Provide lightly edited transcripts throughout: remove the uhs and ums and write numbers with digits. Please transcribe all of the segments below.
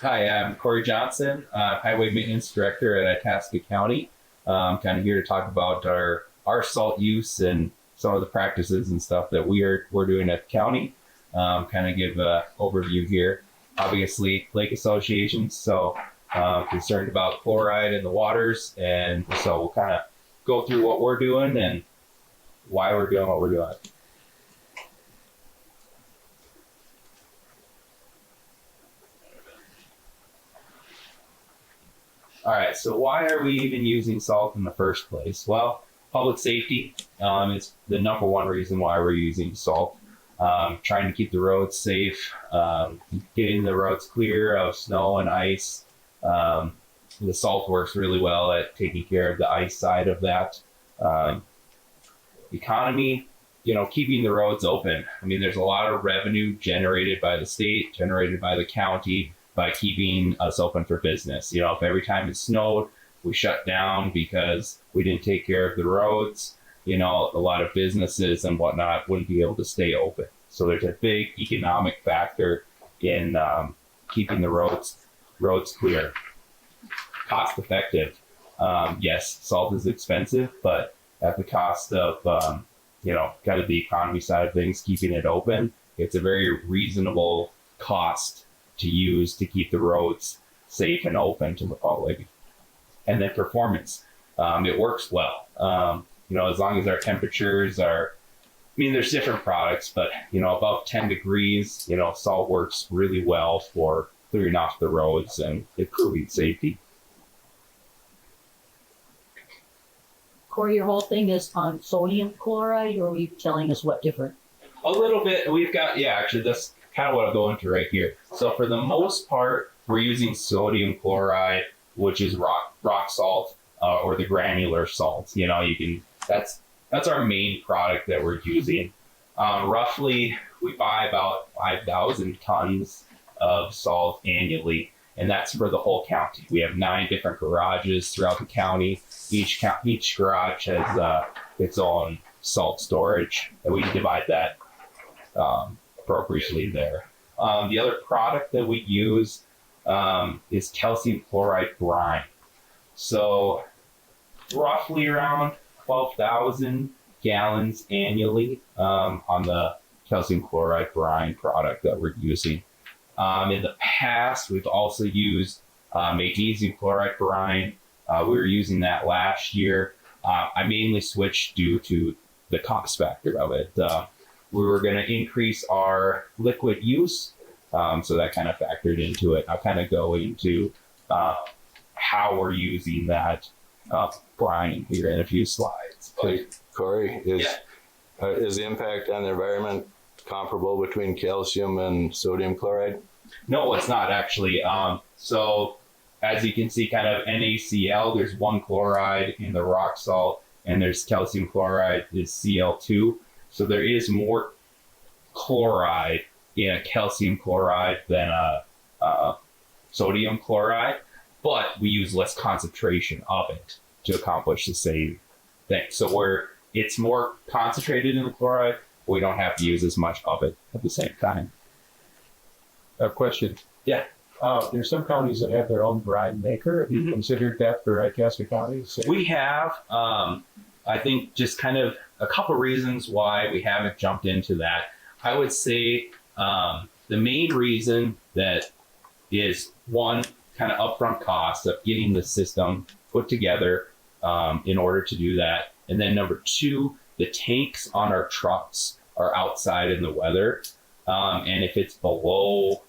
Hi, I'm Kody Johnson, Highway Maintenance Director at Itasca County. Kind of here to talk about our salt use and some of the practices and stuff that we're doing at the county. Kind of give an overview here. Obviously, lake associations, so concerned about chloride in the waters, and so we'll kind of go through what we're doing and why we're doing what we're doing. All right, so why are we even using salt in the first place? Well, public safety is the number one reason why we're using salt. Trying to keep the roads safe, getting the roads clear of snow and ice. The salt works really well at taking care of the ice side of that. Economy, keeping the roads open. I mean, there's a lot of revenue generated by the state, generated by the county, by keeping us open for business. If every time it snowed, we shut down because we didn't take care of the roads, a lot of businesses and whatnot wouldn't be able to stay open. So there's a big economic factor in keeping the roads clear. Cost effective. Yes, salt is expensive, but at the cost of, kind of the economy side of things, keeping it open, it's a very reasonable cost to use to keep the roads safe and open to the public. And then performance, it works well. As long as our temperatures are, there's different products, but above 10 degrees, salt works really well for clearing off the roads and improving safety. Corey, your whole thing is on sodium chloride, or are you telling us what different? A little bit. We've got, actually, that's kind of what I'm going to right here. So for the most part, we're using sodium chloride, which is rock salt or the granular salts. That's our main product that we're using. Roughly, we buy about 5,000 tons of salt annually, and that's for the whole county. We have 9 different garages throughout the county. Each garage has its own salt storage, and we divide that appropriately there. The other product that we use is calcium chloride brine. So roughly around 12,000 gallons annually on the calcium chloride brine product that we're using. In the past, we've also used magnesium chloride brine. We were using that last year. I mainly switched due to the cost factor of it. We were going to increase our liquid use, so that kind of factored into it. I'll kind of go into how we're using that brine here in a few slides. Hey, Corey, is the impact on the environment comparable between calcium and sodium chloride? No, it's not actually. So as you can see, kind of NaCl, there's one chloride in the rock salt, and there's calcium chloride is Cl2. So there is more chloride in a calcium chloride than a sodium chloride, but we use less concentration of it to accomplish the same thing. So it's more concentrated in the chloride, we don't have to use as much of it at the same time. A question. Yeah. There's some counties that have their own brine maker. Have you considered that for Itasca County? We have, I think, just kind of a couple reasons why we haven't jumped into that. I would say the main reason that is one, kind of upfront cost of getting the system put together in order to do that. And then number two, the tanks on our trucks are outside in the weather. And if it's below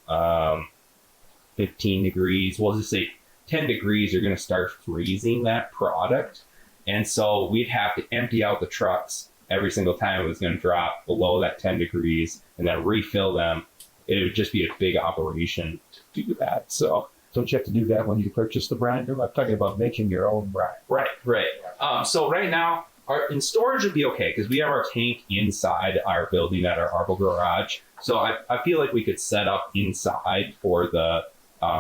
15 degrees, we'll just say 10 degrees, you're going to start freezing that product. And so we'd have to empty out the trucks every single time it was going to drop below that 10 degrees and then refill them. It would just be a big operation to do that. So Don't you have to do that when you purchase the brine? I'm talking about making your own brine. Right. So right now, in storage would be okay because we have our tank inside our building at our Arbor garage. So I feel like we could set up inside for the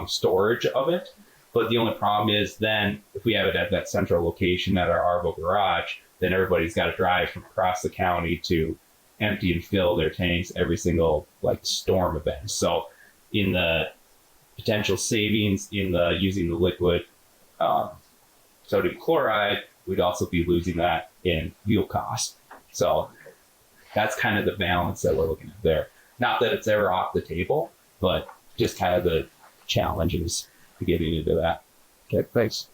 storage of it. But the only problem is then if we have it at that central location at our Arbor garage, then everybody's got to drive from across the county to empty and fill their tanks every single storm event. So in the potential savings in using the liquid sodium chloride, we'd also be losing that in fuel costs. So that's kind of the balance that we're looking at there. Not that it's ever off the table, but just kind of the challenges to getting into that. Okay, thanks.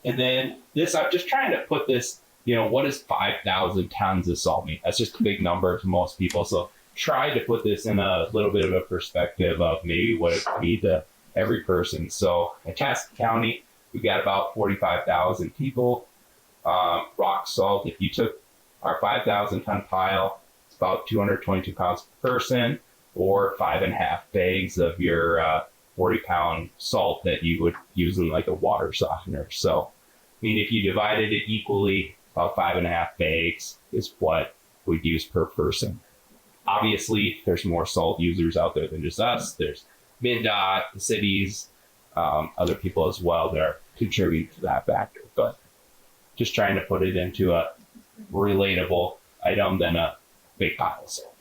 And then this, I'm just trying to put this, what is 5,000 tons of salt mean? That's just a big number to most people. So try to put this in a little bit of a perspective of maybe what it would be to every person. So in Itasca County, we got about 45,000 people. Rock salt, if you took our 5,000 ton pile, it's about 222 pounds per person, or 5.5 bags of your 40-pound salt that you would use in like a water softener. So, if you divided it equally, about 5.5 bags is what we'd use per person. Obviously, there's more salt users out there than just us. There's MnDOT, the cities, other people as well that are contributing to that factor. But just trying to put it into a relatable item than a big pile of salt.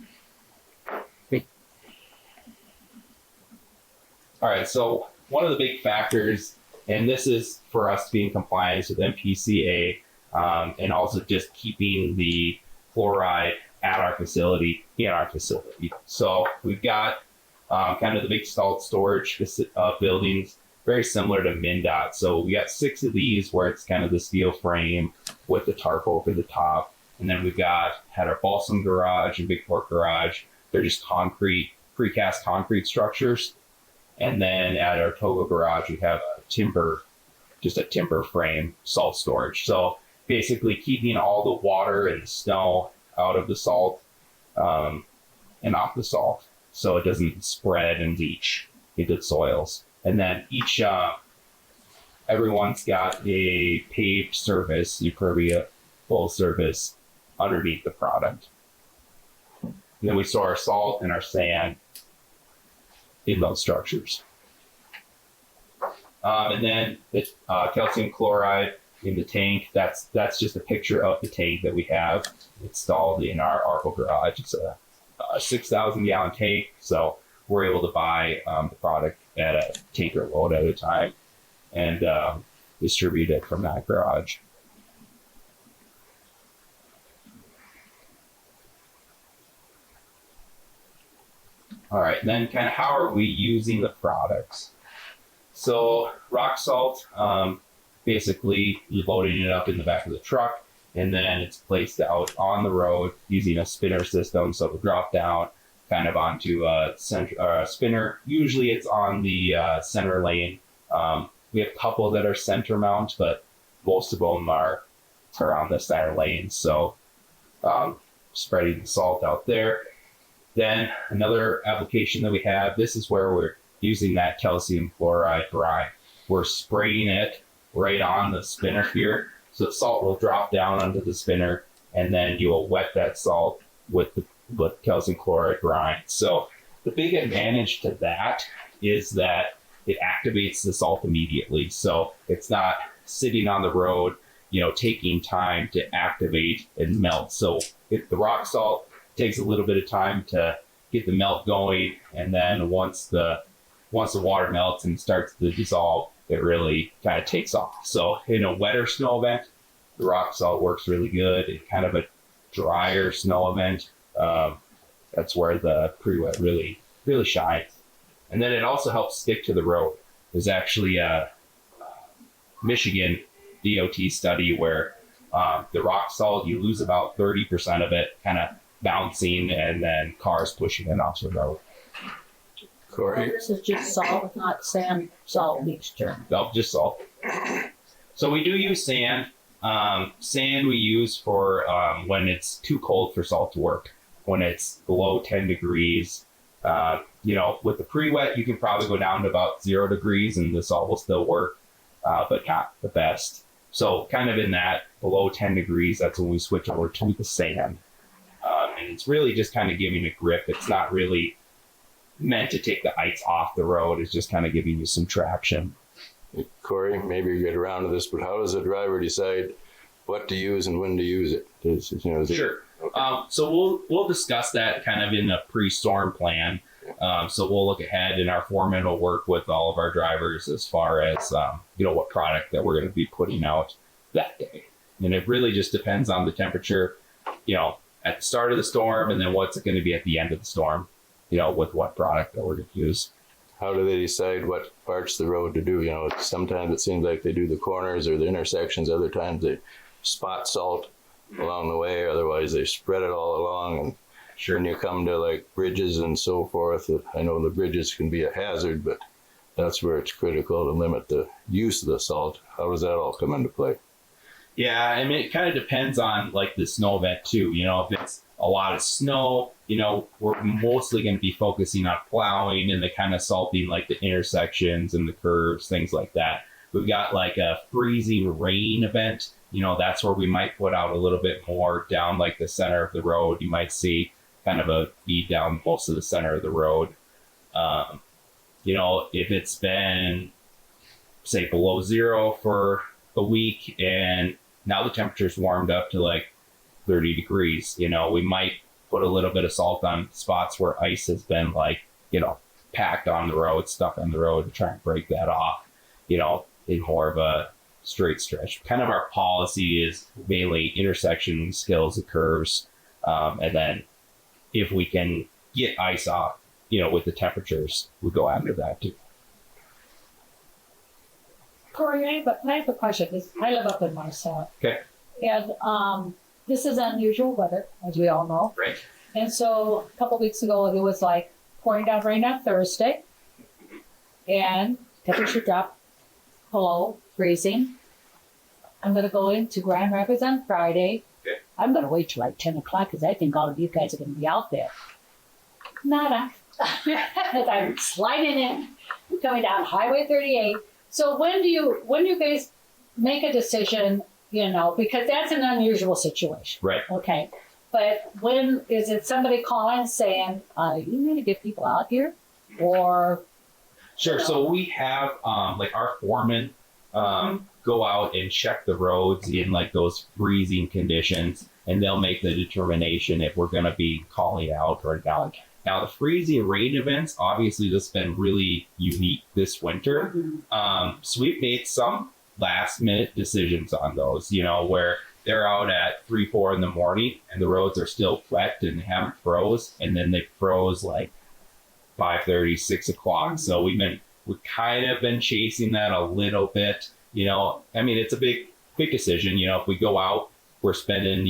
All right, so one of the big factors, and this is for us to be in compliance with MPCA, and also just keeping the fluoride at our facility, in our facility. So we've got kind of the big salt storage buildings, very similar to MnDOT. So we got 6 of these where it's kind of the steel frame with the tarp over the top. And then we've had our balsam garage and big fork garage. They're just concrete, precast concrete structures. And then at our Togo garage, we have just a timber frame salt storage. So basically keeping all the water and the snow out of the salt and off the salt so it doesn't spread and leach into the soils. And then everyone's got a paved surface, full surface underneath the product. And then we store our salt and our sand in those structures. And then the calcium chloride in the tank, that's just a picture of the tank that we have installed in our Arco garage. It's a 6,000 gallon tank, so we're able to buy the product at a tanker load at a time and distribute it from that garage. All right, then kind of how are we using the products? So rock salt, basically you're loading it up in the back of the truck and then it's placed out on the road using a spinner system. So it'll drop down kind of onto a spinner. Usually it's on the center lane. We have a couple that are center mount, but most of them are on the center lane. So spreading the salt out there. Then another application that we have, this is where we're using that calcium chloride brine. We're spraying it right on the spinner here. So the salt will drop down onto the spinner and then you will wet that salt with calcium chloride brine. So the big advantage to that is that it activates the salt immediately. So it's not sitting on the road, taking time to activate and melt. So if the rock salt takes a little bit of time to get the melt going, and then once the water melts and starts to dissolve, it really kind of takes off. So in a wetter snow event, the rock salt works really good. In kind of a drier snow event, that's where the pre-wet really shines. And then it also helps stick to the road. There's actually a Michigan DOT study where the rock salt, you lose about 30% of it kind of bouncing and then cars pushing it off the road. Corey? This is just salt, not sand salt mixture. No, just salt. So we do use sand. Sand we use for when it's too cold for salt to work. When it's below 10 degrees, with the pre-wet, you can probably go down to about 0 degrees and the salt will still work, but not the best. So kind of in that below 10 degrees, that's when we switch over to the sand. And it's really just kind of giving a grip. It's not really meant to take the ice off the road. It's just kind of giving you some traction. Corey, maybe you get around to this, but how does a driver decide what to use and when to use it? Sure. So we'll discuss that kind of in a pre-storm plan. So we'll look ahead, and our foreman will work with all of our drivers as far as what product that we're going to be putting out that day. And it really just depends on the temperature, at the start of the storm, and then what's it going to be at the end of the storm, with what product that we're going to use. How do they decide what parts of the road to do? Sometimes it seems like they do the corners or the intersections. Other times they spot salt along the way. Otherwise, they spread it all along. And Sure. when you come to like bridges and so forth, I know the bridges can be a hazard, but that's where it's critical to limit the use of the salt. How does that all come into play? Yeah, I mean, it kind of depends on like the snow event too. If it's a lot of snow, we're mostly going to be focusing on plowing and the kind of salting like the intersections and the curves, things like that. We've got like a freezing rain event. That's where we might put out a little bit more down like the center of the road. You might see kind of a feed down most of the center of the road. If it's been, say, below zero for a week and now the temperature's warmed up to like 30 degrees, we might put a little bit of salt on spots where ice has been packed on the road, stuck on the road to try and break that off, in more of a straight stretch. Kind of our policy is mainly intersection skills and curves. And then if we can get ice off, with the temperatures, we go after that too. Corey, I have a question. I live up in Marcel. Okay. And this is unusual weather, as we all know. Right. And so a couple weeks ago, it was like pouring down rain on Thursday. And temperature dropped below freezing. I'm going to go into Grand Rapids on Friday. Okay. I'm going to wait till like 10 o'clock because I think all of you guys are going to be out there. Nada. As I'm sliding in, coming down Highway 38. So when do you guys make a decision, because that's an unusual situation. Right. Okay. But when is it somebody calling saying, you need to get people out here? Or Sure. So we have like our foremen go out and check the roads in like those freezing conditions, and they'll make the determination if we're going to be calling out or not. Now, the freezing rain events, obviously, this has been really unique this winter. So we've made some last minute decisions on those, where they're out at 3, 4 in the morning and the roads are still wet and haven't froze. And then they froze like 5:30, 6 o'clock. So we've kind of been chasing that a little bit. I mean, it's a big decision. If we go out, we're spending,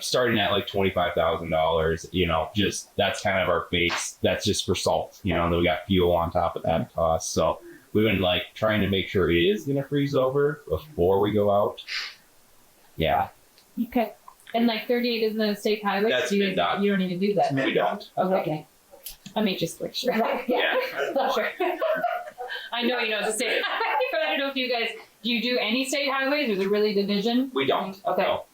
starting at like $25,000, just that's kind of our base. That's just for salt, and then we got fuel on top of that cost. So we've been like trying to make sure it is going to freeze over before we go out. Yeah. okay. And like 38 isn't a state highway, That's so you MnDOT. don't need to do that. We don't. Okay. I may just make sure. Right. Yeah. Sure. I know you know it's a state, but I don't know if you guys, do you do any state highways, or is it really division? We don't. Okay. No.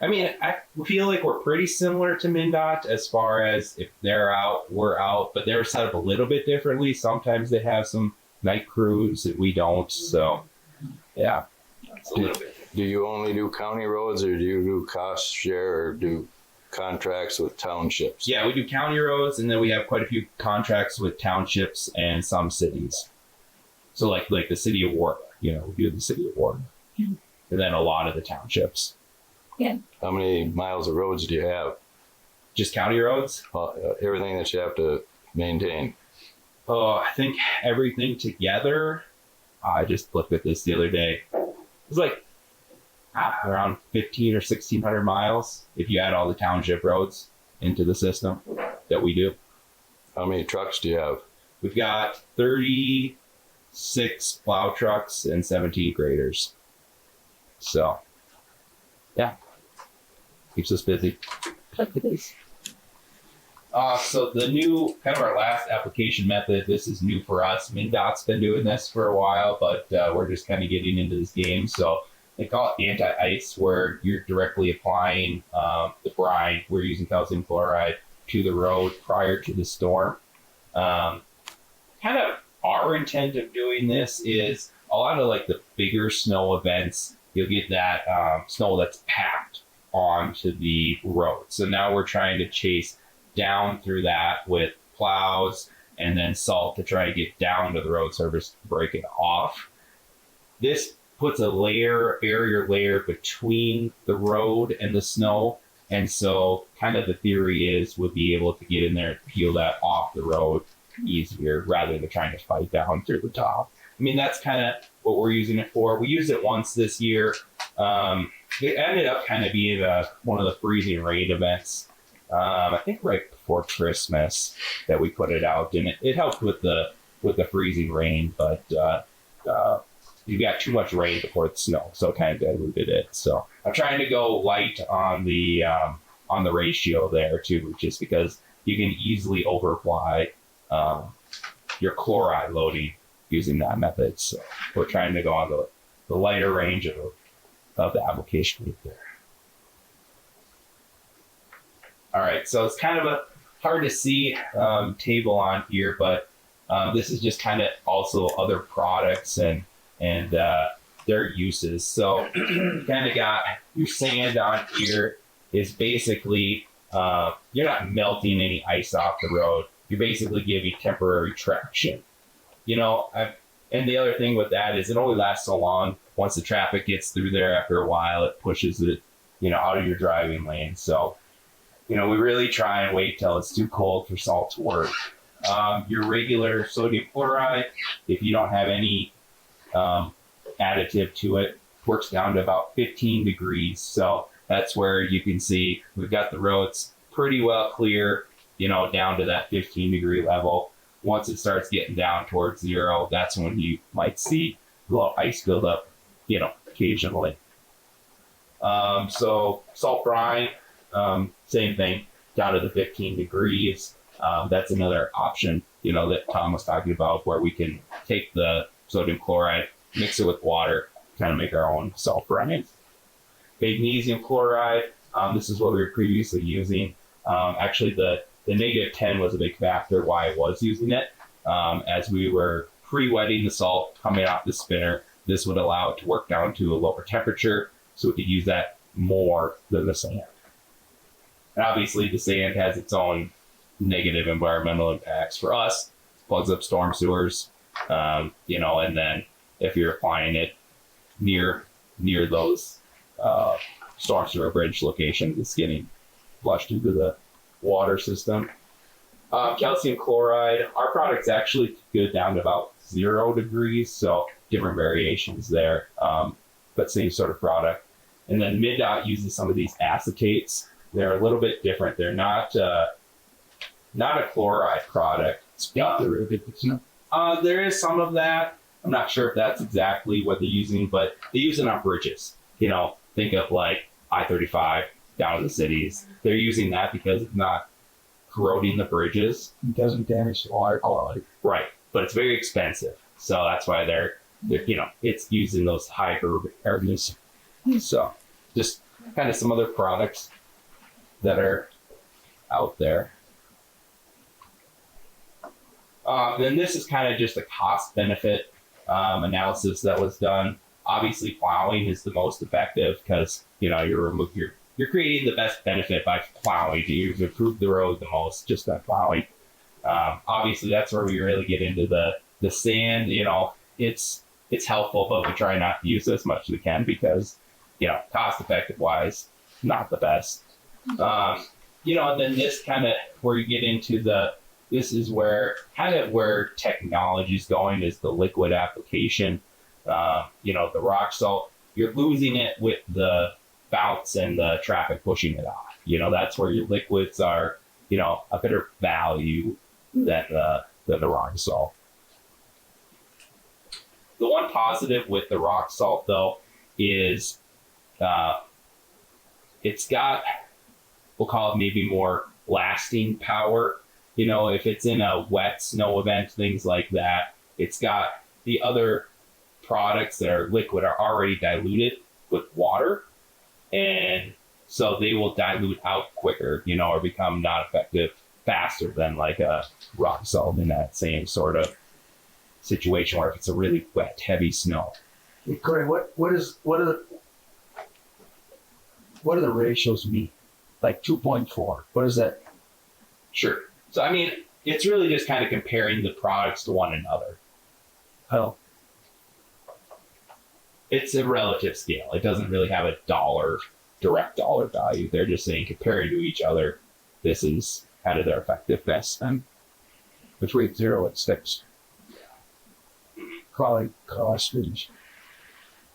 I mean, I feel like we're pretty similar to MnDOT as far as if they're out, we're out, but they're set up a little bit differently. Sometimes they have some night crews that we don't. So, yeah, it's a little bit. Do you only do county roads, or do you do cost share, or do contracts with townships? Yeah, we do county roads, and then we have quite a few contracts with townships and some cities. So like the city of Warren, we do the city of Warren, and then a lot of the townships. How many miles of roads do you have? Just county roads? Everything that you have to maintain. Oh, I think everything together, I just looked at this the other day. It's like around 15 or 1,600 miles if you add all the township roads into the system that we do. How many trucks do you have? We've got 36 plow trucks and 17 graders. So, yeah, keeps us busy. So the new, kind of our last application method, this is new for us. MnDOT's been doing this for a while, but we're just kind of getting into this game. So they call it anti-ice, where you're directly applying the brine. We're using calcium chloride to the road prior to the storm. Kind of our intent of doing this is a lot of like the bigger snow events, you'll get that snow that's packed onto the road. So now we're trying to chase down through that with plows and then salt to try to get down to the road surface to break it off. This puts a barrier layer between the road and the snow. And so kind of the theory is we'll be able to get in there and peel that off the road easier rather than trying to fight down through the top. I mean, that's kind of what we're using it for. We used it once this year. It ended up kind of being one of the freezing rain events. I think right before Christmas that we put it out, and it helped with the freezing rain, but you got too much rain before the snow, so it kind of diluted it. So I'm trying to go light on the ratio there too, just because you can easily overapply your chloride loading using that method. So we're trying to go on the lighter range of the application right there. All right, so it's kind of a hard to see table on here, but this is just kind of also other products and their uses. So kind of got your sand on here is basically you're not melting any ice off the road. You're basically giving temporary traction. And the other thing with that is it only lasts so long. Once the traffic gets through there, after a while, it pushes it, out of your driving lane. So, we really try and wait till it's too cold for salt to work. Your regular sodium chloride, if you don't have any additive to it, works down to about 15 degrees. So that's where you can see we've got the roads pretty well clear, down to that 15-degree level. Once it starts getting down towards 0, that's when you might see a little ice build up, occasionally. So salt brine, same thing, down to the 15 degrees. That's another option, that Tom was talking about, where we can take the sodium chloride, mix it with water, kind of make our own salt brine. Magnesium chloride, this is what we were previously using. Actually, the -10 was a big factor why I was using it. As we were pre-wetting the salt coming off the spinner, this would allow it to work down to a lower temperature, so we could use that more than the sand. And obviously, the sand has its own negative environmental impacts for us. It plugs up storm sewers, and then if you're applying it near those storm sewer bridge locations, it's getting flushed into the water system. Calcium chloride, our product's actually good down to about 0 degrees, so different variations there, but same sort of product. And then MidDOT uses some of these acetates. They're a little bit different. They're not a chloride product. There is some of that. I'm not sure if that's exactly what they're using, but they use it on bridges. Think of like I-35 down to the cities. They're using that because it's not corroding the bridges. It doesn't damage the water quality. Right, but it's very expensive. So that's why they're it's used in those high urban areas. So just kind of some other products that are out there. Then this is kind of just a cost benefit analysis that was done. Obviously, plowing is the most effective because you're creating the best benefit by plowing. You've improved the road the most just by plowing. Obviously, that's where we really get into the sand. It's helpful, but we try not to use it as much as we can because cost effective wise, not the best. And then this kind of where you get into this is where technology is going is the liquid application. The rock salt, you're losing it with the bounce and the traffic pushing it off. That's where your liquids are, a better value than the rock salt. The one positive with the rock salt though is it's got, we'll call it maybe more lasting power. If it's in a wet snow event, things like that, it's got the other products that are liquid are already diluted with water. And so they will dilute out quicker, or become not effective faster than like a rock salt in that same sort of situation where if it's a really wet, heavy snow. Hey, Kody, what what do the ratios mean? Like 2.4. What is that? Sure. So, I mean, it's really just kind of comparing the products to one another. Oh, It's a relative scale. It doesn't really have a direct dollar value. They're just saying comparing to each other, this is kind of their effectiveness. and between 0 and 6. Quality cost range.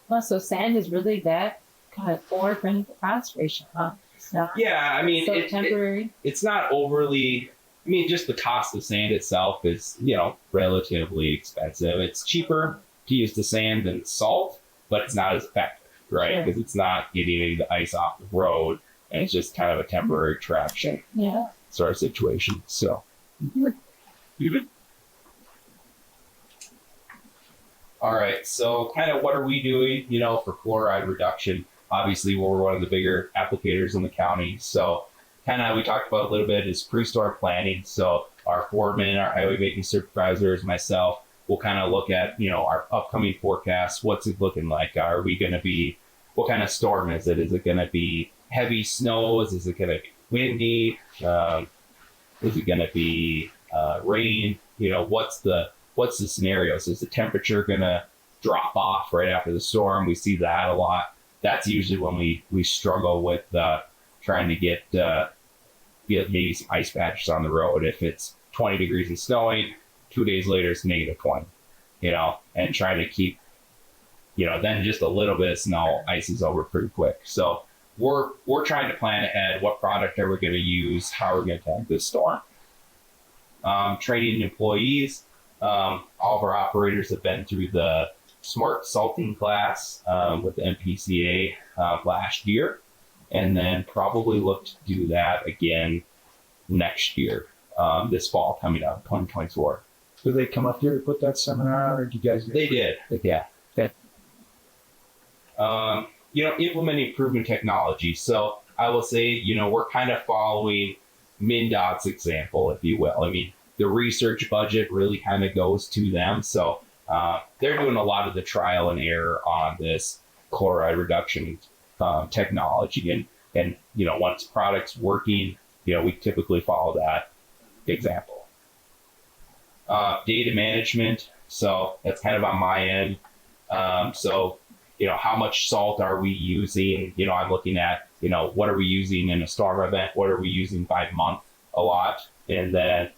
Well, so sand is really that kind of forefront cost ratio, huh? It's not Yeah, I mean, so temporary. it's not overly. I mean, just the cost of sand itself is, relatively expensive. It's cheaper to use the sand than salt, but it's not as effective, right? Sure. Because it's not getting any of the ice off the road, and it's just kind of a temporary traction Yeah. sort of situation. So, all right. So, kind of what are we doing, for chloride reduction? Obviously, we're one of the bigger applicators in the county. So, kind of we talked about a little bit is pre-storm planning. So, our foreman, our highway maintenance supervisors, myself, we'll kind of look at, our upcoming forecast. What's it looking like? Are we going to be, what kind of storm is it? Is it going to be heavy snows? Is it going to be windy? Is it going to be rain? What's the scenarios? Is the temperature going to drop off right after the storm? We see that a lot. That's usually when we struggle with trying to get maybe some ice patches on the road. If it's 20 degrees and snowing, 2 days later it's negative 20, and trying to keep, then just a little bit of snow, ice is over pretty quick. So we're trying to plan ahead. What product are we going to use? How are we going to attack this storm? Training employees. All of our operators have been through the smart salting class with the MPCA last year, and then probably look to do that again next year, this fall coming up, 2024. Do they come up here to put that seminar on, or do you guys? They did, yeah. Okay. Implementing proven technology. So I will say, we're kind of following MnDOT's example, if you will. I mean, the research budget really kind of goes to them. So they're doing a lot of the trial and error on this chloride reduction technology. And once product's working, we typically follow that example. Data management. So that's kind of on my end. How much salt are we using? I'm looking at, what are we using in a storm event? What are we using by month a lot? And then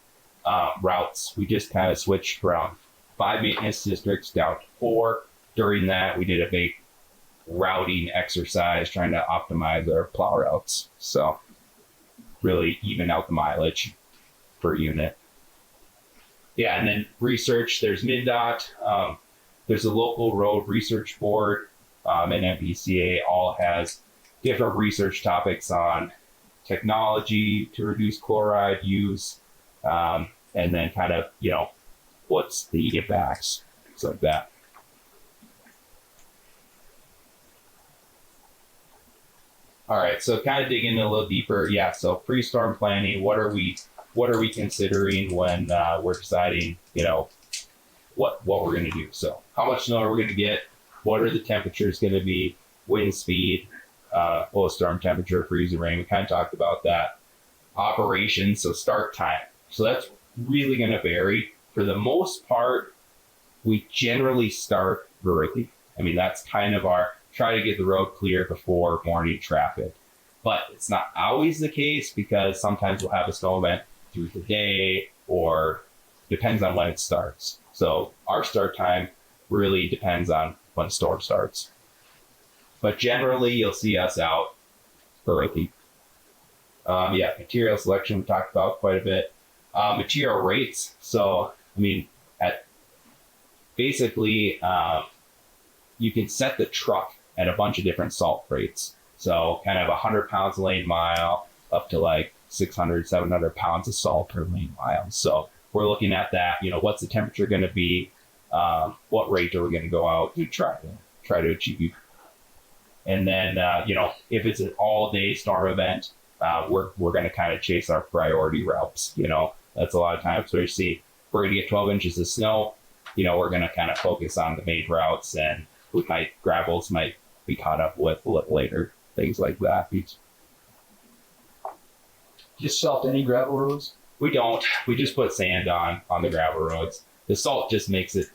routes. We just kind of switched from 5 maintenance districts down to 4. During that, we did a big routing exercise trying to optimize our plow routes. So really even out the mileage per unit. Yeah, and then research, there's MnDOT, there's a local road research board, and MPCA all has different research topics on technology to reduce chloride use, and then kind of, what's the impacts, things like that. All right, so kind of digging a little deeper. Yeah, so pre-storm planning, what are we considering when we're deciding, what we're going to do? So how much snow are we going to get? What are the temperatures going to be? Wind speed, storm temperature, freezing rain. We kind of talked about that. Operations, so start time. So that's really going to vary. For the most part, we generally start early. I mean, that's kind of our try to get the road clear before morning traffic. But it's not always the case, because sometimes we'll have a snow event through the day, or depends on when it starts. So our start time really depends on when the storm starts. But generally, you'll see us out early. Material selection we talked about quite a bit. Material rates. So, I mean, basically, you can set the truck at a bunch of different salt rates. So kind of 100 pounds a lane mile up to like 600, 700 pounds of salt per lane mile. So we're looking at that, what's the temperature going to be? What rate are we going to go out to try to achieve? And then, if it's an all day storm event, we're going to kind of chase our priority routes. That's a lot of times where you see we're going to get 12 inches of snow. We're going to kind of focus on the main routes, and gravels might be caught up with a little later. things like that. Just salt any gravel roads? We don't. We just put sand on the gravel roads. The salt just makes it,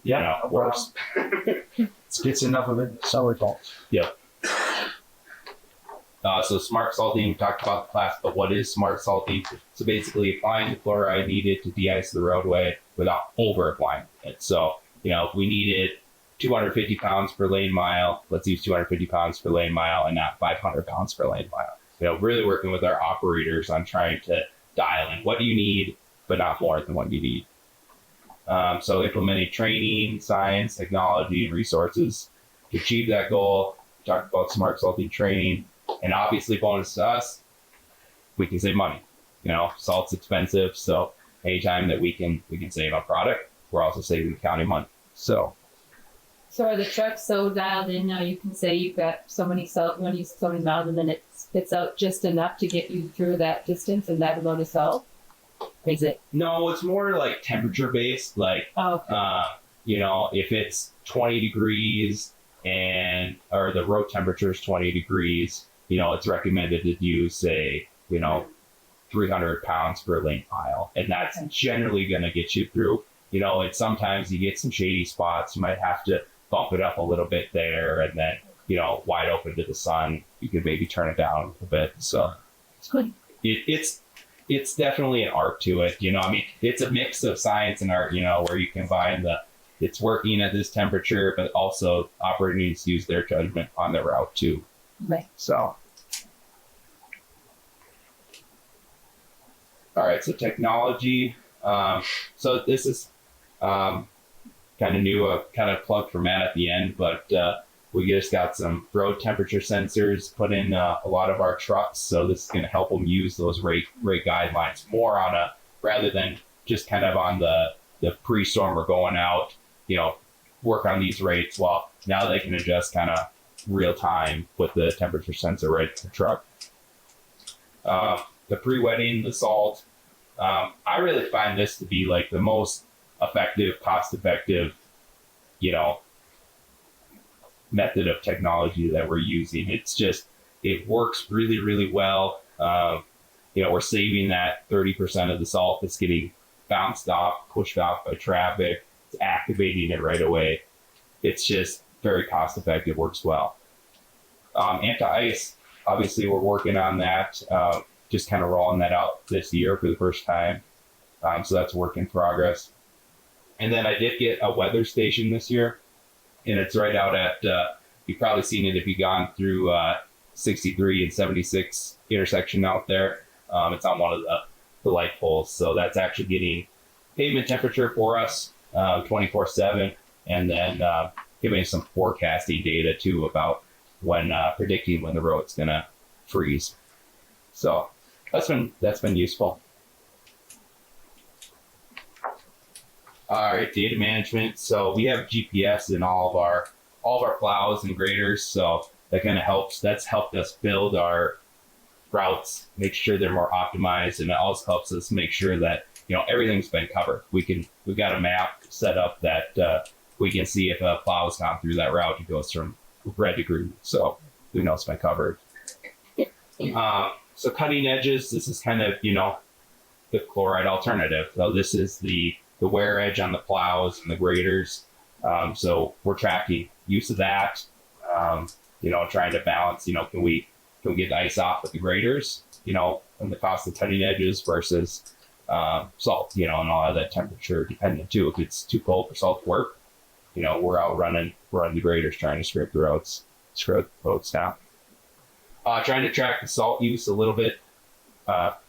worse. It gets enough of it, sour salt. Yep. So smart salting, we talked about the class, but what is smart salting? So basically applying the chloride needed to de-ice the roadway without over applying it. So, if we needed 250 pounds per lane mile, let's use 250 pounds per lane mile and not 500 pounds per lane mile. Really working with our operators on trying to dial in what do you need, but not more than what you need. So implementing training, science, technology, and resources to achieve that goal. Talked about smart salting training, and obviously bonus to us, we can save money. Salt's expensive, so anytime that we can save on product, we're also saving the county money. So are the trucks so dialed in now you can say you've got so many salt, you want to use so many miles, and then it spits out just enough to get you through that distance and that amount of salt? Or is it? No, it's more like temperature based. Like, if it's 20 degrees or the road temperature is 20 degrees, it's recommended to use, say, 300 pounds per lane mile. And that's generally going to get you through. And sometimes you get some shady spots. You might have to bump it up a little bit there, and then, wide open to the sun, you could maybe turn it down a bit. So It's good. it's definitely an art to it. It's a mix of science and art, where you combine it's working at this temperature, but also operator needs to use their judgment on the route too. Right. So, all right, so technology. So this is kind of new, kind of plug for Matt at the end, but we just got some road temperature sensors put in a lot of our trucks. So this is going to help them use those rate guidelines more rather than just kind of on the pre-storm or going out, work on these rates. Well, now they can adjust kind of real time with the temperature sensor right in the truck. The pre-wetting, the salt. I really find this to be like the most effective, cost-effective, method of technology that we're using. It works really, really well. We're saving that 30% of the salt that's getting bounced off, pushed off by traffic. It's activating it right away. It's just very cost-effective, works well. Anti-ice, obviously we're working on that. Just kind of rolling that out this year for the first time. So that's a work in progress. And then I did get a weather station this year, and it's right out at, you've probably seen it if you've gone through 63 and 76 intersection out there. It's on one of the light poles. So that's actually getting pavement temperature for us 24/7, and then giving us some forecasting data too about predicting when the road's going to freeze. So that's been useful. All right, data management. So we have GPS in all of our plows and graders. So that kind of helps. That's helped us build our routes, make sure they're more optimized, and it also helps us make sure that everything's been covered. We've got a map set up that we can see if a plow has gone through that route. It goes from red to green, so we know it's been covered. So cutting edges. This is kind of the chloride alternative. So this is the wear edge on the plows and the graders. So we're tracking use of that, trying to balance, can we get the ice off with the graders, and the cost of cutting edges versus salt, and all of that temperature dependent too. If it's too cold for salt to work, we're out running the graders trying to scrape the roads down. Trying to track the salt use a little bit.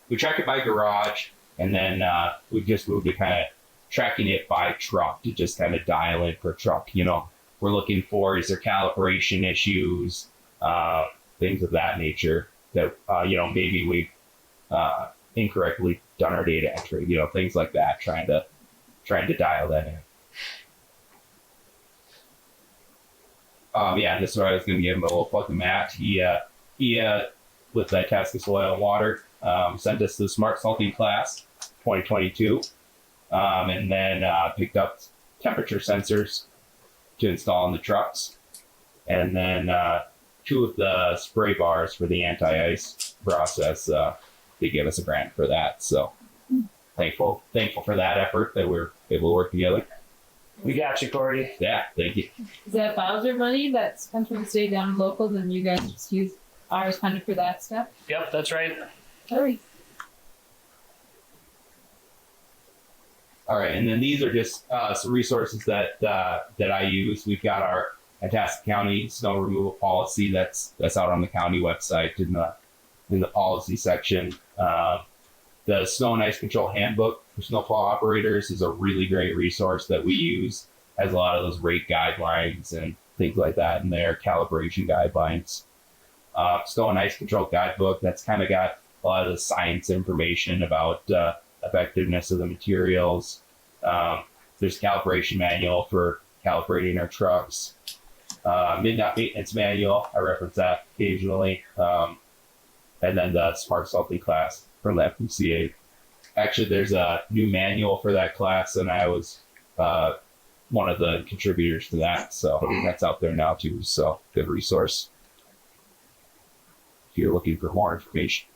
We track it by garage, and then we just moved to kind of tracking it by truck to just kind of dial in per truck. We're looking for, is there calibration issues, things of that nature that, maybe we've incorrectly done our data entry, things like that, trying to dial that in. This is where I was going to give him a little plug to Matt. He with the Itasca Soil and Water, sent us the Smart Salting class 2022, and then picked up temperature sensors to install in the trucks, and then two of the spray bars for the anti-ice process. They gave us a grant for that. So thankful for that effort that we're able to work together. We got you, Kody. Yeah, thank you. Is that Bowser money that's comes from the state down in locals and you guys just use ours kind of for that stuff? Yep, that's right. Sorry. All right, and then these are just some resources that I use. We've got our Itasca County snow removal policy that's out on the county website in the policy section. The Snow and Ice Control Handbook for snowplow operators is a really great resource that we use. Has a lot of those rate guidelines and things like that in there, calibration guidelines. Snow and Ice Control Guidebook, that's kind of got a lot of the science information about effectiveness of the materials. There's a calibration manual for calibrating our trucks. Midnight Maintenance Manual, I reference that occasionally. And then the Smart Salting class from the FPCA. Actually, there's a new manual for that class, and I was one of the contributors to that. So that's out there now too. So good resource if you're looking for more information.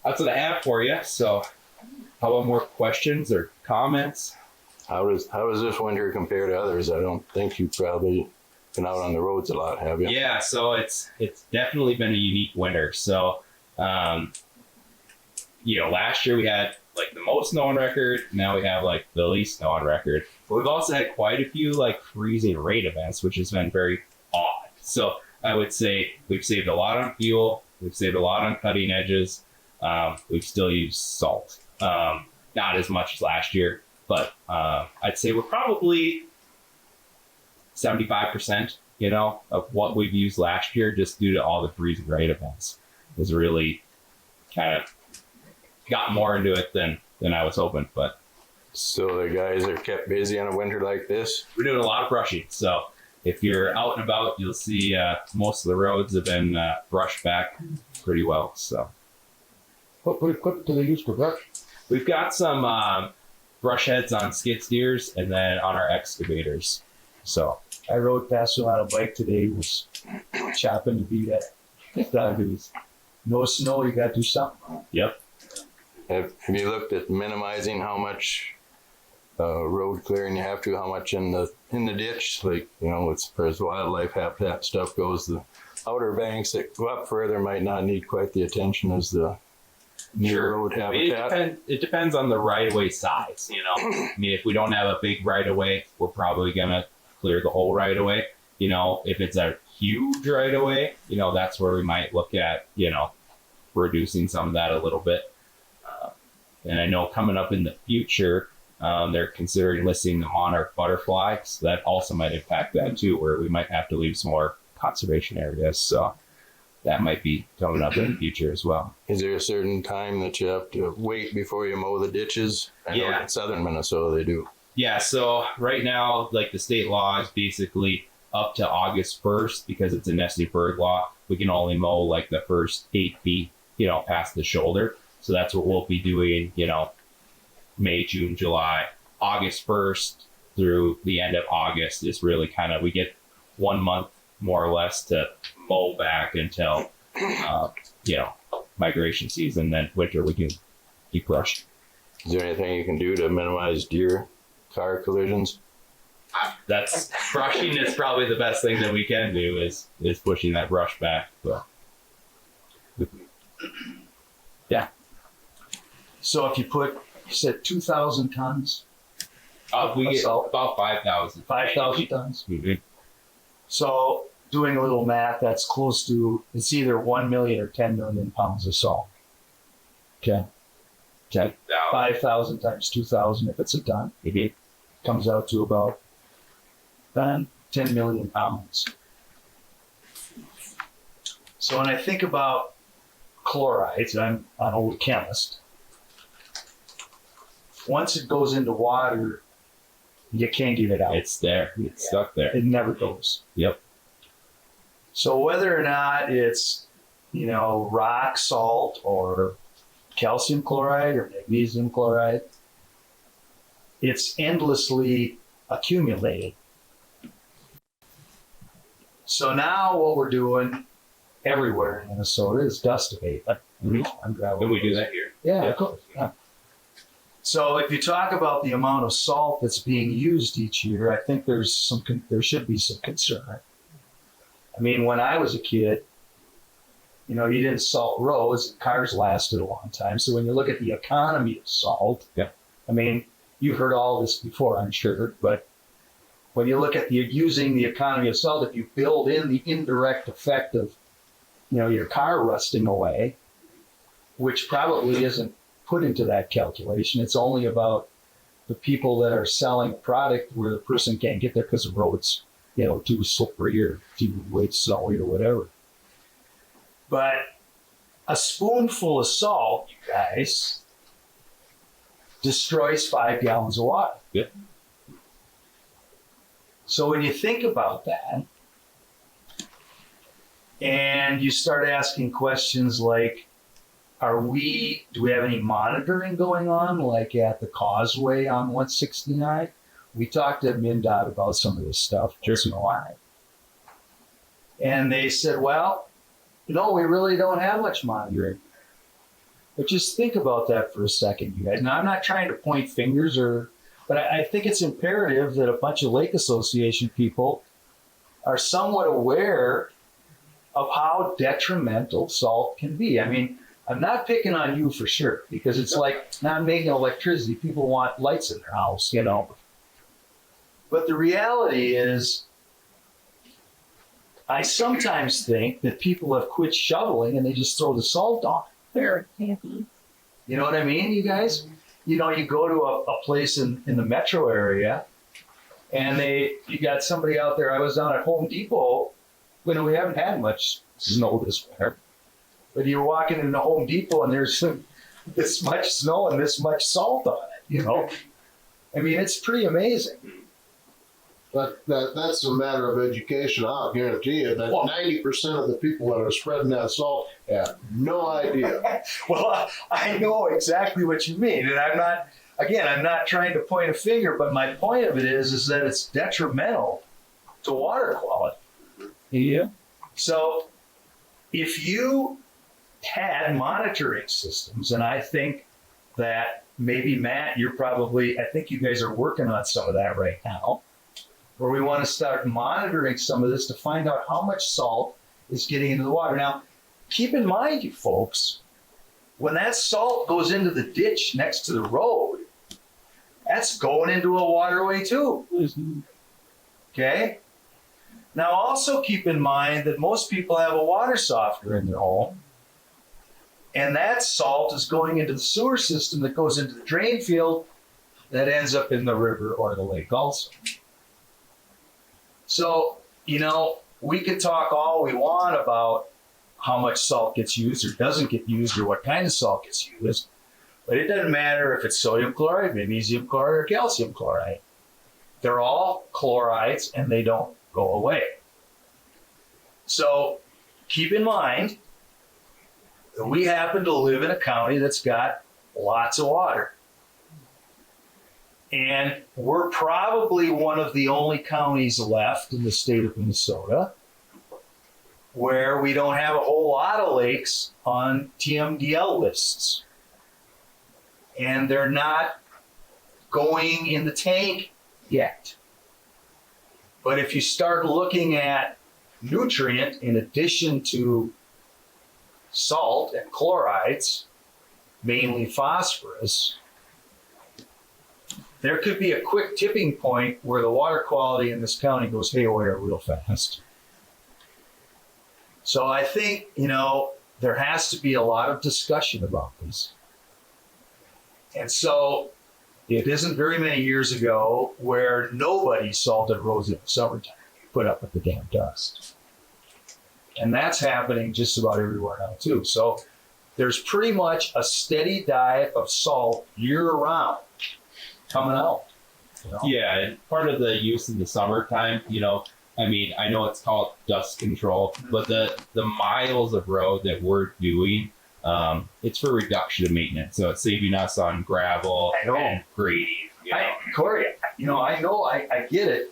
That's what I have for you. So how about more questions or comments? How does this winter compare to others? I don't think you've probably been out on the roads a lot, have you? Yeah, so it's definitely been a unique winter. So, last year we had like the most snow on record. Now we have like the least snow on record. But we've also had quite a few like freezing rate events, which has been very odd. So I would say we've saved a lot on fuel. We've saved a lot on cutting edges. We've still used salt. Not as much as last year, but I'd say we're probably 75%, of what we've used last year, just due to all the freezing rate events. Was really kind of got more into it than I was hoping, but So the guys are kept busy on a winter like this? we're doing a lot of brushing. So if you're out and about, you'll see most of the roads have been brushed back pretty well. So What equipment do they use for brush? we've got some brush heads on skid steers and then on our excavators. So I rode past him on a bike today. He was chopping the beat at it. No snow, you got to do something. yep. Have you looked at minimizing how much road clearing you have to, how much in the ditch? Like, as far as wildlife habitat stuff goes, the outer banks that go up further might not need quite the attention as the near road habitat. It depends on the right of way size, I mean, if we don't have a big right of way, we're probably gonna clear the whole right of way. If it's a huge right of way, that's where we might look at, reducing some of that a little bit. And I know coming up in the future, they're considering listing the monarch butterfly, so that also might impact that too, where we might have to leave some more conservation areas. So that might be coming up in the future as well. Is there a certain time that you have to wait before you mow the ditches? I know Yeah. in southern Minnesota they do. Yeah, so right now, like the state law is basically up to August 1st because it's a nesting bird law. We can only mow like the first 8 feet, past the shoulder. So that's what we'll be doing, May, June, July. August 1st through the end of August is really kind of, we get 1 month more or less to mow back until, migration season. Then winter we can keep brushing. Is there anything you can do to minimize deer car collisions? That's brushing is probably the best thing that we can do is pushing that brush back. So. Yeah. So if you said 2,000 tons, We get Salt. about 5,000. 5,000 tons. Mhm. So doing a little math, that's close to, it's either 1 million or 10 million pounds of salt. Okay. 5,000 times 2,000, if it's a ton, Mhm. comes out to about 10 million pounds. So when I think about chlorides, I'm an old chemist. Once it goes into water, you can't get it out. It's there. It's stuck there. It never goes. Yep. So whether or not it's, rock salt or calcium chloride or magnesium chloride, it's endlessly accumulated. So now what we're doing everywhere in Minnesota is dust abatement on gravel. But we do roads. that here. Yeah, of course. Yeah. So if you talk about the amount of salt that's being used each year, I think there should be some concern. I mean, when I was a kid, you didn't salt roads, cars lasted a long time. So when you look at the economy of salt, Yeah. I mean, you've heard all this before, I'm sure, but when you look at using the economy of salt, if you build in the indirect effect of, your car rusting away, which probably isn't put into that calculation. It's only about the people that are selling a product where the person can't get there because the road's, too slippery or too snowy or whatever. But a spoonful of salt, you guys, destroys 5 gallons of water. Yeah. So when you think about that, and you start asking questions like, do we have any monitoring going on, like at the causeway on 169? We talked to MnDOT about some of this stuff. Sure. Why? And they said, well, no, we really don't have much monitoring. But just think about that for a second, you guys. Now, I'm not trying to point fingers, but I think it's imperative that a bunch of Lake Association people are somewhat aware of how detrimental salt can be. I mean, I'm not picking on you for sure, because it's like not making electricity. People want lights in their house, But the reality is, I sometimes think that people have quit shoveling and they just throw the salt on. Very happy. You know what I mean, you guys? You go to a place in the metro area, and you got somebody out there. I was down at Home Depot. We haven't had much snow this winter. But you're walking into Home Depot and there's this much snow and this much salt on it, I mean, it's pretty amazing. But that's a matter of education. I'll guarantee you that 90% of the people that are spreading that salt have no idea. Well, I know exactly what you mean. And I'm not trying to point a finger, but my point of it is that it's detrimental to water quality. Yeah. So if you had monitoring systems, and I think that maybe Matt, I think you guys are working on some of that right now, where we want to start monitoring some of this to find out how much salt is getting into the water. Now, keep in mind, you folks, when that salt goes into the ditch next to the road, that's going into a waterway too. Okay? Now, also keep in mind that most people have a water softener in their home, and that salt is going into the sewer system that goes into the drain field that ends up in the river or the lake also. So, we could talk all we want about how much salt gets used or doesn't get used or what kind of salt gets used, but it doesn't matter if it's sodium chloride, magnesium chloride, or calcium chloride. They're all chlorides and they don't go away. So keep in mind that we happen to live in a county that's got lots of water. And we're probably one of the only counties left in the state of Minnesota where we don't have a whole lot of lakes on TMDL lists. And they're not going in the tank yet. But if you start looking at nutrient in addition to salt and chlorides, mainly phosphorus, there could be a quick tipping point where the water quality in this county goes haywire real fast. So I think, there has to be a lot of discussion about this. And so it isn't very many years ago where nobody salted roads in the summertime, put up with the damn dust. And that's happening just about everywhere now too. So there's pretty much a steady diet of salt year round coming out. Yeah, and part of the use in the summertime, I know it's called dust control, but the miles of road that we're doing, it's for reduction of maintenance. So it's saving us on gravel and grading. Corey, I get it,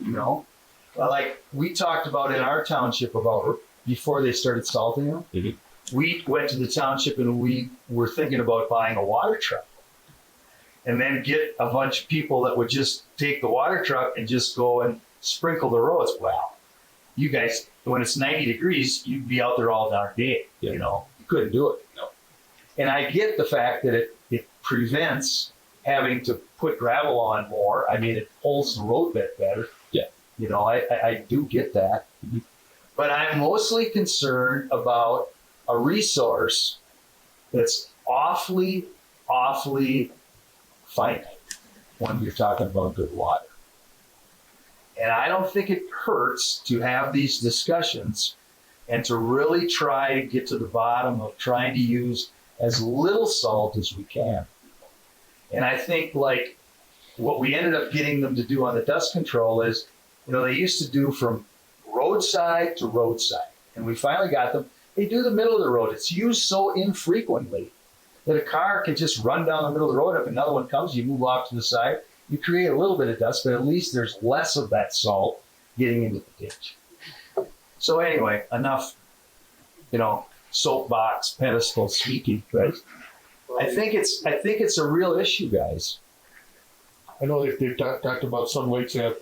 like we talked about in our township about before they started salting them. Mhm. We went to the township and we were thinking about buying a water truck, and then get a bunch of people that would just take the water truck and just go and sprinkle the roads. Well, you guys, when it's 90 degrees, you'd be out there all darn day. Yeah. You know, you couldn't do it. No. And I get the fact that it prevents having to put gravel on more. I mean, it holds the road bed better. Yeah. You know, I do get that. But I'm mostly concerned about a resource that's awfully, awfully finite when you're talking about good water. And I don't think it hurts to have these discussions and to really try to get to the bottom of trying to use as little salt as we can. And I think like what we ended up getting them to do on the dust control is, you know, they used to do from roadside to roadside. And we finally got them, they do the middle of the road. It's used so infrequently that a car can just run down the middle of the road. If another one comes, you move off to the side. You create a little bit of dust, but at least there's less of that salt getting into the ditch. So anyway, enough, you know, soapbox pedestal speaking, but I think it's a real issue, guys. I know they've talked about some lakes have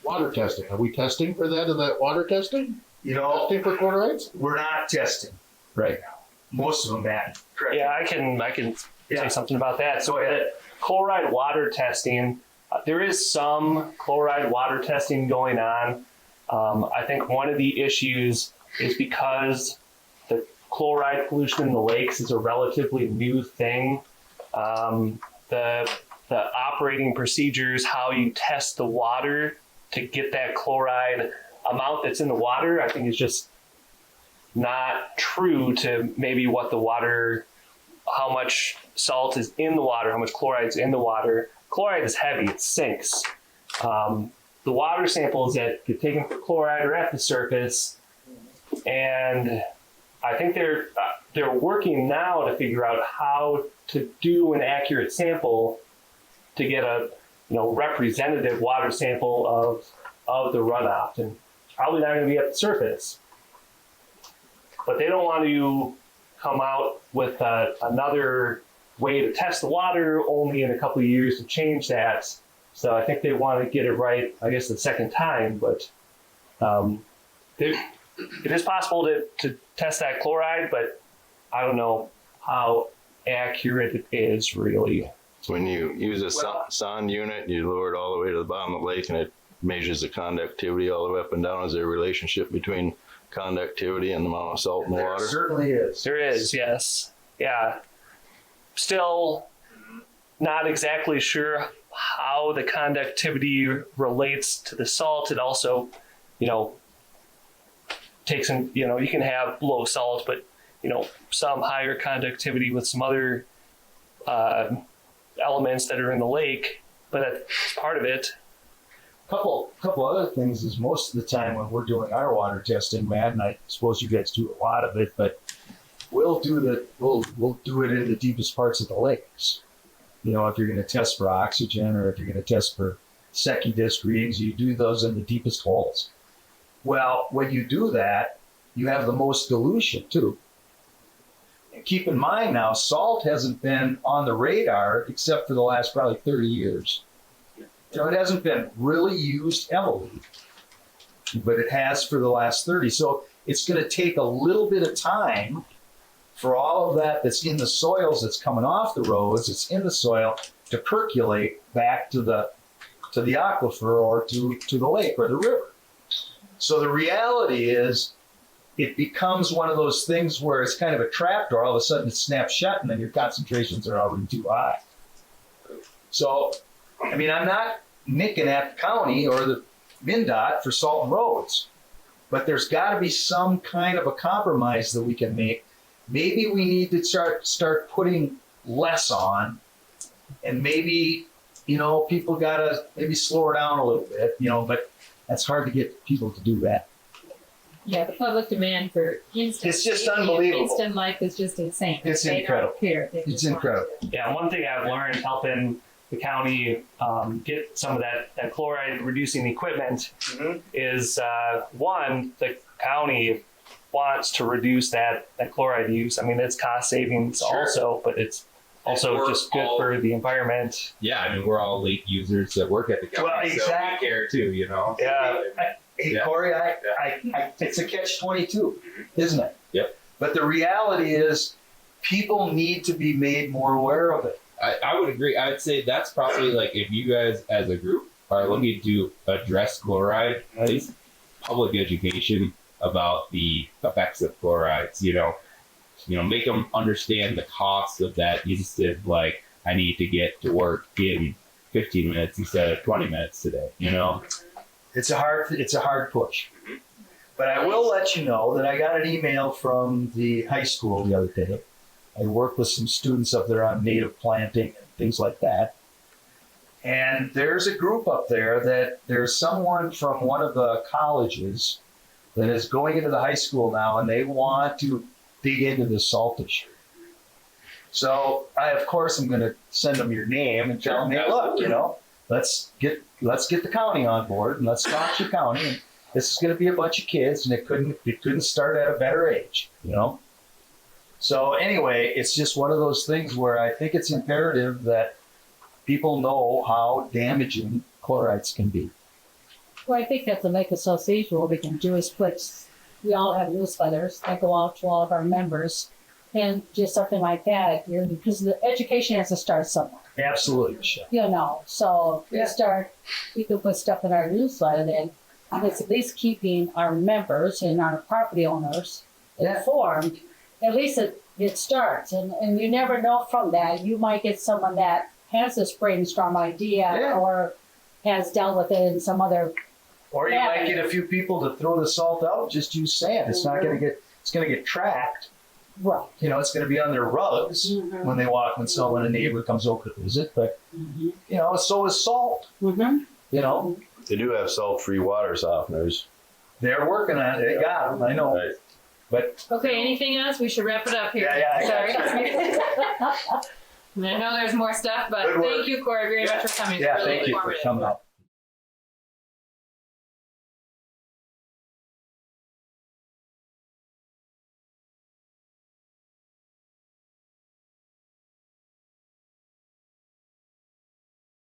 water testing. Are we testing for that in that water testing? You know, Testing for chlorides? we're not testing right now. Most of them, man. Correct. Yeah, I can Yeah. say something about that. So Go ahead. chloride water testing, there is some chloride water testing going on. I think one of the issues is because the chloride pollution in the lakes is a relatively new thing. The operating procedures, how you test the water to get that chloride amount that's in the water, I think is just not true to maybe what the water, how much salt is in the water, how much chloride is in the water. Chloride is heavy, it sinks. The water samples that get taken for chloride are at the surface, and I think they're working now to figure out how to do an accurate sample to get a representative water sample of the runoff, and probably not going to be at the surface. But they don't want to come out with another way to test the water only in a couple of years to change that. So I think they want to get it right, I guess, the second time. But it is possible to test that chloride, but I don't know how accurate it is really. When you use a sonde unit, you lower it all the way to the bottom of the lake and it measures the conductivity all the way up and down. Is there a relationship between conductivity and the amount of salt in the There water? certainly is. There is, yes. Yeah. Still not exactly sure how the conductivity relates to the salt. It also, takes in, you can have low salt, but, some higher conductivity with some other elements that are in the lake, but that's part of it. Couple other things is most of the time when we're doing our water testing, Matt, and I suppose you guys do a lot of it, but we'll do it in the deepest parts of the lakes. If you're going to test for oxygen or if you're going to test for Secchi disc readings, you do those in the deepest holes. Well, when you do that, you have the most dilution too. And keep in mind now, salt hasn't been on the radar except for the last probably 30 years. It hasn't been really used heavily, but it has for the last 30. So it's going to take a little bit of time for all of that that's in the soils that's coming off the roads, it's in the soil, to percolate back to the aquifer or to the lake or the river. So the reality is it becomes one of those things where it's kind of a trapdoor. All of a sudden it snaps shut and then your concentrations are already too high. So, I'm not nicking at the county or the MnDOT for salting roads, but there's got to be some kind of a compromise that we can make. Maybe we need to start putting less on, and maybe, people got to maybe slow down a little bit, but that's hard to get people to do that. Yeah, the public demand for instant. It's just unbelievable. Instant life is just insane. It's They incredible. don't care. They It's just want incredible. Yeah, one thing I've learned helping the county get some of that chloride reducing equipment is one, the county wants to reduce that chloride use. I mean, it's cost savings also, but it's also We're just good all- for the environment. Yeah, I mean, we're all lake users that work at the county, Well, so exactly. we care too, you know? Yeah. Hey, Yeah. Corey, it's a catch-22, isn't it? Yep. But the reality is, people need to be made more aware of it. I would agree. I would say that's probably like if you guys as a group are looking to address chloride, at least public education about the effects of chlorides, you know, make them understand the cost of that instead of like, I need to get to work in 15 minutes instead of 20 minutes today, you know? It's a hard push. But I will let you know that I got an email from the high school the other day. I work with some students up there on native planting and things like that. And there's a group up there that there's someone from one of the colleges that is going into the high school now, and they want to dig into the salt issue. So I, of course, am going to send them your name and tell them, hey, look, you know, let's get the county on board and let's talk to the county. And this is going to be a bunch of kids, and it couldn't start at a better age, you know. So anyway, it's just one of those things where I think it's imperative that people know how damaging chlorides can be. Well, I think that the Lake Association, what we can do is we all have newsletters that go out to all of our members, and just something like that, because the education has to start somewhere, Absolutely, Michelle. you know. So we can put stuff in our newsletter, and it's at least keeping our members and our property owners informed. At least it starts, and you never know from that. You might get someone that has this brainstorm idea or has dealt with it in some other. Or you might get a few people to throw the salt out, just use sand. It's not going to get, it's going to get tracked. Right. You know, it's going to be on their rugs when a neighbor comes over to visit. But, you know, so is salt. Mm-hmm. You know, They do have salt-free water softeners. they're working on it. They got them, I know. Right. But Okay, anything else? We should wrap it up here. Yeah, Sorry. I know there's more stuff, but Good work. thank you, Corey, very much for coming. yeah, It's really thank you for informative. coming up.